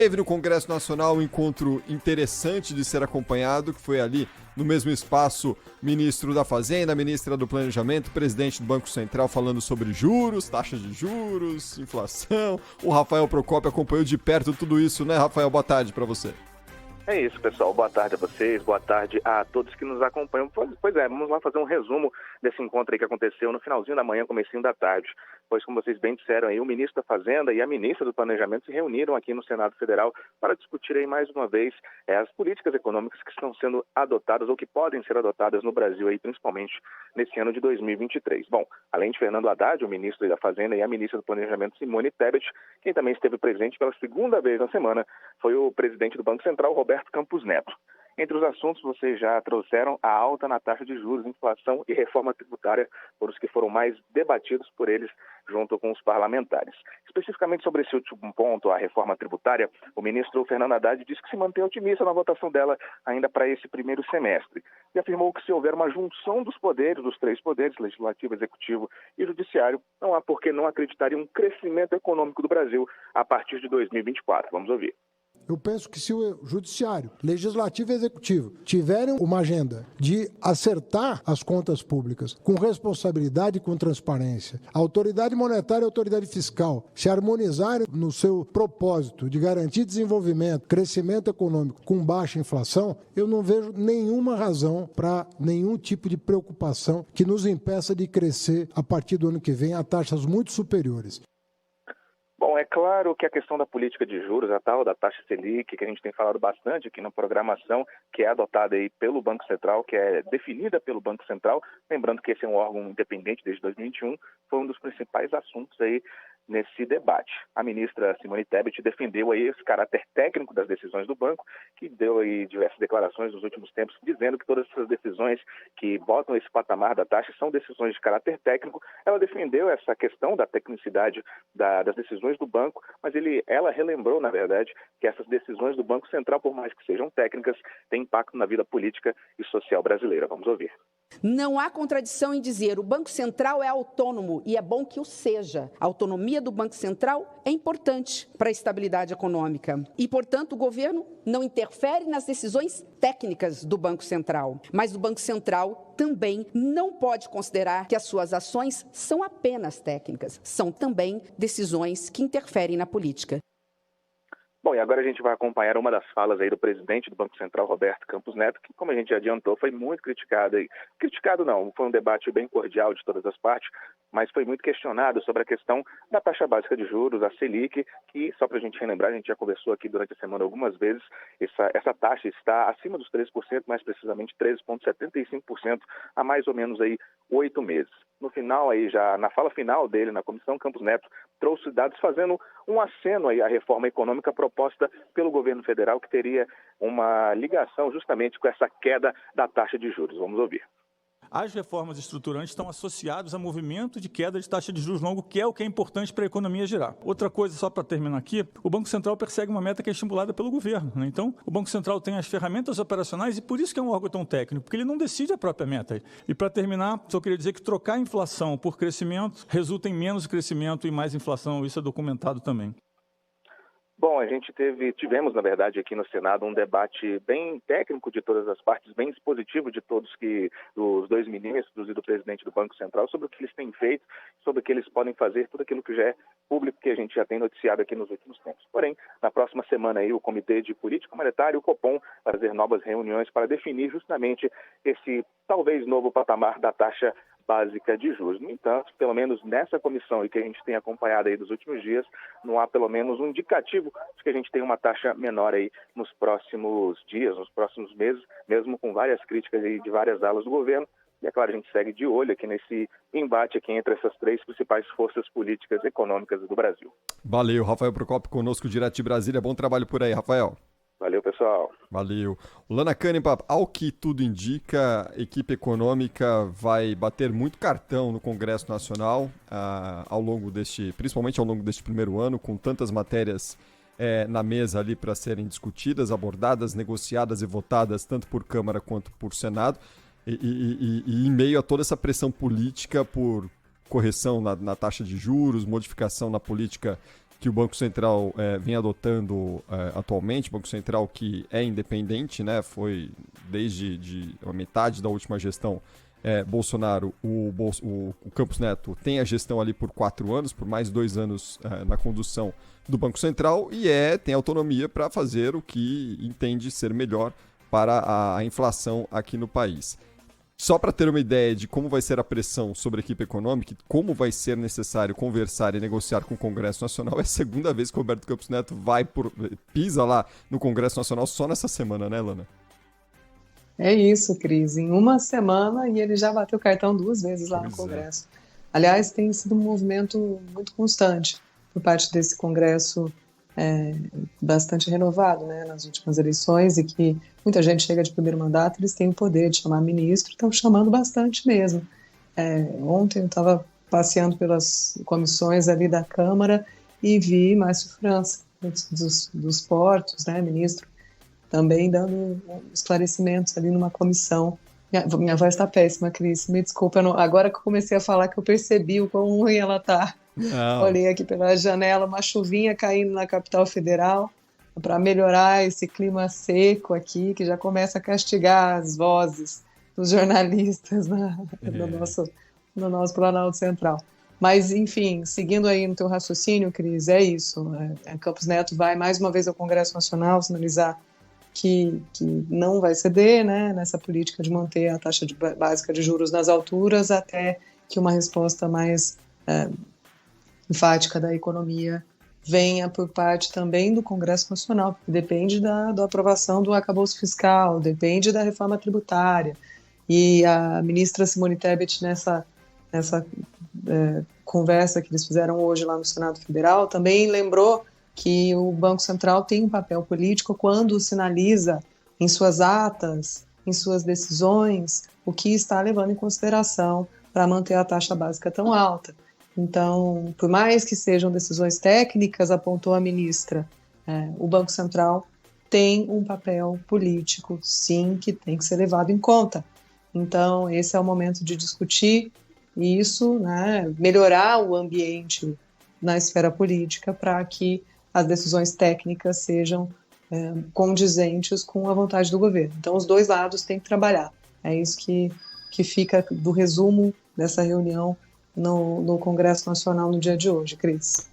Teve no Congresso Nacional um encontro interessante de ser acompanhado, que foi ali no mesmo espaço, ministro da Fazenda, ministra do Planejamento, presidente do Banco Central falando sobre juros, taxas de juros, inflação. O Rafael Procópio acompanhou de perto tudo isso, né, Rafael? Boa tarde para você. É isso, pessoal. Boa tarde a vocês, boa tarde a todos que nos acompanham. Pois é, vamos lá fazer um resumo desse encontro aí que aconteceu no finalzinho da manhã, comecinho da tarde. Pois, como vocês bem disseram aí, o ministro da Fazenda e a ministra do Planejamento se reuniram aqui no Senado Federal para discutir aí mais uma vez as políticas econômicas que estão sendo adotadas ou que podem ser adotadas no Brasil aí, principalmente nesse ano de 2023. Bom, além de Fernando Haddad, o ministro da Fazenda, e a ministra do Planejamento, Simone Tebet, quem também esteve presente pela segunda vez na semana foi o presidente do Banco Central, Roberto Campos Neto. Entre os assuntos, vocês já trouxeram a alta na taxa de juros, inflação e reforma tributária, por os que foram mais debatidos por eles junto com os parlamentares. Especificamente sobre esse último ponto, a reforma tributária, o ministro Fernando Haddad disse que se mantém otimista na votação dela ainda para esse primeiro semestre. E afirmou que se houver uma junção dos poderes, dos três poderes, legislativo, executivo e judiciário, não há por que não acreditar em um crescimento econômico do Brasil a partir de 2024. Vamos ouvir. Eu penso que se o Judiciário, Legislativo e Executivo tiverem uma agenda de acertar as contas públicas com responsabilidade e com transparência, a autoridade monetária e a autoridade fiscal se harmonizarem no seu propósito de garantir desenvolvimento, crescimento econômico com baixa inflação, eu não vejo nenhuma razão para nenhum tipo de preocupação que nos impeça de crescer a partir do ano que vem a taxas muito superiores. Bom, é claro que a questão da política de juros, a tal da taxa Selic, que a gente tem falado bastante aqui na programação, que é adotada aí pelo Banco Central, que é definida pelo Banco Central, lembrando que esse é um órgão independente desde 2021, foi um dos principais assuntos aí nesse debate. A ministra Simone Tebet defendeu aí esse caráter técnico das decisões do banco, que deu aí diversas declarações nos últimos tempos, dizendo que todas essas decisões que botam esse patamar da taxa são decisões de caráter técnico. Ela defendeu essa questão da tecnicidade das decisões do banco, mas ela relembrou, na verdade, que essas decisões do Banco Central, por mais que sejam técnicas, têm impacto na vida política e social brasileira. Vamos ouvir. Não há contradição em dizer o Banco Central é autônomo e é bom que o seja. A autonomia do Banco Central é importante para a estabilidade econômica e, portanto, o governo não interfere nas decisões técnicas do Banco Central. Mas o Banco Central também não pode considerar que as suas ações são apenas técnicas, são também decisões que interferem na política. Bom, e agora a gente vai acompanhar uma das falas aí do presidente do Banco Central, Roberto Campos Neto, que, como a gente já adiantou, foi muito criticado. Criticado não, foi um debate bem cordial de todas as partes, mas foi muito questionado sobre a questão da taxa básica de juros, a Selic, que, só para a gente relembrar, a gente já conversou aqui durante a semana algumas vezes, essa taxa está acima dos 13%, mais precisamente 13,75%, há mais ou menos aí 8 meses. No final, aí já na fala final dele, na comissão, Campos Neto trouxe dados fazendo um aceno aí à reforma econômica proposta pelo governo federal, que teria uma ligação justamente com essa queda da taxa de juros. Vamos ouvir. As reformas estruturantes estão associadas a movimento de queda de taxa de juros longo, que é o que é importante para a economia girar. Outra coisa, só para terminar aqui, o Banco Central persegue uma meta que é estimulada pelo governo, né? Então, o Banco Central tem as ferramentas operacionais e por isso que é um órgão tão técnico, porque ele não decide a própria meta. E para terminar, só queria dizer que trocar a inflação por crescimento resulta em menos crescimento e mais inflação, isso é documentado também. Bom, tivemos, na verdade, aqui no Senado um debate bem técnico de todas as partes, bem expositivo de todos dos dois ministros e do presidente do Banco Central sobre o que eles têm feito, sobre o que eles podem fazer, tudo aquilo que já é público que a gente já tem noticiado aqui nos últimos tempos. Porém, na próxima semana aí, o Comitê de Política Monetária, o Copom, vai fazer novas reuniões para definir justamente esse talvez novo patamar da taxa básica de juros. No entanto, pelo menos nessa comissão e que a gente tem acompanhado aí dos últimos dias, não há pelo menos um indicativo de que a gente tem uma taxa menor aí nos próximos dias, nos próximos meses, mesmo com várias críticas aí de várias alas do governo. E é claro, a gente segue de olho aqui nesse embate aqui entre essas três principais forças políticas e econômicas do Brasil. Valeu, Rafael Procópio conosco direto de Brasília. Bom trabalho por aí, Rafael. Valeu, pessoal. Valeu. O Lana Canimpa, ao que tudo indica, a equipe econômica vai bater muito cartão no Congresso Nacional, principalmente ao longo deste primeiro ano, com tantas matérias na mesa ali para serem discutidas, abordadas, negociadas e votadas tanto por Câmara quanto por Senado. E em meio a toda essa pressão política por correção na taxa de juros, modificação na política que o Banco Central vem adotando atualmente, o Banco Central que é independente, né, foi desde a metade da última gestão Bolsonaro, o Campos Neto tem a gestão ali por 4 anos, por mais 2 anos na condução do Banco Central e tem autonomia para fazer o que entende ser melhor para a inflação aqui no país. Só para ter uma ideia de como vai ser a pressão sobre a equipe econômica, como vai ser necessário conversar e negociar com o Congresso Nacional, é a segunda vez que o Roberto Campos Neto pisa lá no Congresso Nacional só nessa semana, né, Lana? É isso, Cris. Em uma semana e ele já bateu o cartão 2 vezes lá no Congresso. Aliás, tem sido um movimento muito constante por parte desse Congresso bastante renovado, né, nas últimas eleições, e que muita gente chega de primeiro mandato, eles têm o poder de chamar ministro, estão chamando bastante mesmo. Ontem eu estava passeando pelas comissões ali da Câmara e vi Márcio França, dos portos, né, ministro, também dando esclarecimentos ali numa comissão. Minha voz está péssima, Cris, me desculpa, agora que eu comecei a falar que eu percebi o quão ruim ela está. Olhei aqui pela janela, uma chuvinha caindo na capital federal, para melhorar esse clima seco aqui, que já começa a castigar as vozes dos jornalistas no nosso Planalto Central. Mas, enfim, seguindo aí no teu raciocínio, Cris, é isso. Campos Neto vai mais uma vez ao Congresso Nacional sinalizar que não vai ceder, né, nessa política de manter a taxa básica de juros nas alturas até que uma resposta mais enfática da economia venha por parte também do Congresso Nacional, porque depende da aprovação do arcabouço fiscal, depende da reforma tributária. E a ministra Simone Tebet, nessa conversa que eles fizeram hoje lá no Senado Federal, também lembrou que o Banco Central tem um papel político quando sinaliza em suas atas, em suas decisões, o que está levando em consideração para manter a taxa básica tão alta. Então, por mais que sejam decisões técnicas, apontou a ministra, o Banco Central tem um papel político, sim, que tem que ser levado em conta. Então, esse é o momento de discutir isso, né, melhorar o ambiente na esfera política para que as decisões técnicas sejam condizentes com a vontade do governo. Então, os dois lados têm que trabalhar. É isso que fica do resumo dessa reunião no Congresso Nacional no dia de hoje, Cris.